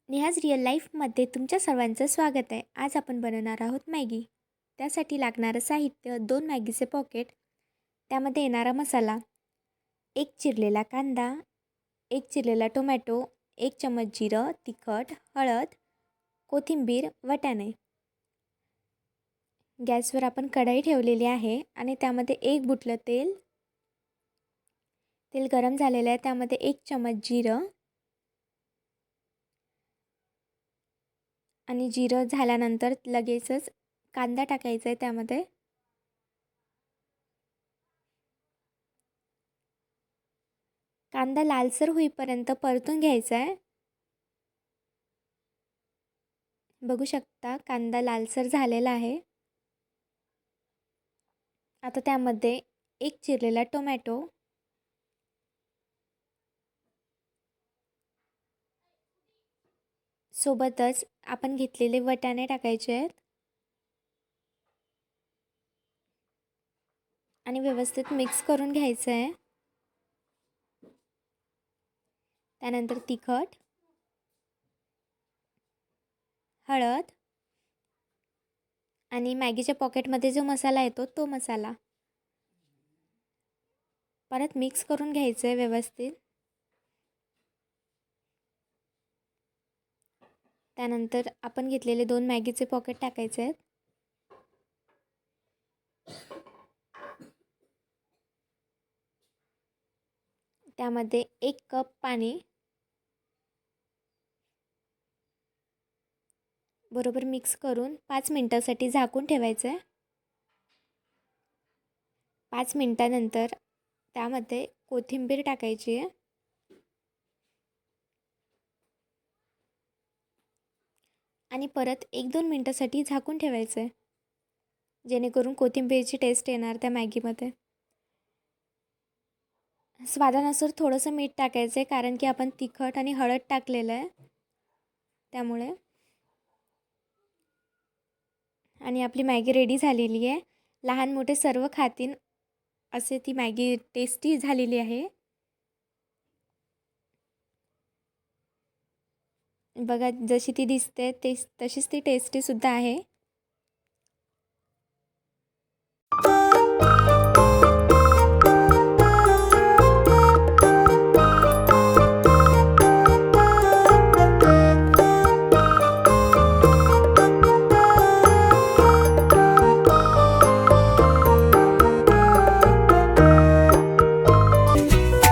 Neha's real लाईफमध्ये तुमच्या सर्वांचं स्वागत आहे. आज आपण बनवणार आहोत मॅगी. त्यासाठी लागणारं साहित्य 2 मॅगीचे पॉकेट, त्यामध्ये येणारा मसाला, 1 चिरलेला कांदा, 1 चिरलेला टोमॅटो, 1 चम्मच जिरं, तिखट, हळद, कोथिंबीर, वाटाणे. गॅसवर आपण कढई ठेवलेली आहे आणि त्यामध्ये 1 बुटलं तेल गरम झालेलं आहे. त्यामध्ये 1 चम्मच जिरं आणि जिरं झाल्यानंतर लगेचच कांदा टाकायचा आहे. त्यामध्ये कांदा लालसर होईपर्यंत परतून घ्यायचा आहे. बघू शकता कांदा लालसर झालेला आहे. आता त्यामध्ये 1 चिरलेला टोमॅटो, सोबतच आपण घेतलेले वाटाणे टाकायचे आहेत आणि व्यवस्थित मिक्स करून घ्यायचं आहे. त्यानंतर तिखट, हळद आणि मॅगीच्या पॉकेटमध्ये जो मसाला येतो तो मसाला परत मिक्स करून घ्यायचं आहे व्यवस्थित. त्यानंतर आपण घेतलेले 2 मॅगीचे पॉकेट टाकायचे आहेत. त्यामध्ये 1 कप पाणी बरोबर मिक्स करून 5 मिनिटासाठी झाकून ठेवायचं आहे. 5 मिनिटानंतर त्यामध्ये कोथिंबीर टाकायची आहे आणि परत 1-2 मिनिटासाठी झाकून ठेवायचं आहे, जेणेकरून कोथिंबीरची टेस्ट येणार त्या मॅगीमध्ये. स्वादानुसार थोडंसं मीठ टाकायचं आहे, कारण की आपण तिखट आणि हळद टाकलेलं आहे त्यामुळे. आणि आपली मॅगी रेडी झालेली आहे. लहान मोठे सर्व खातील असे ती मॅगी टेस्टी झालेली आहे. बघा जशी ती दिसते तशीच ती टेस्टीसुद्धा आहे.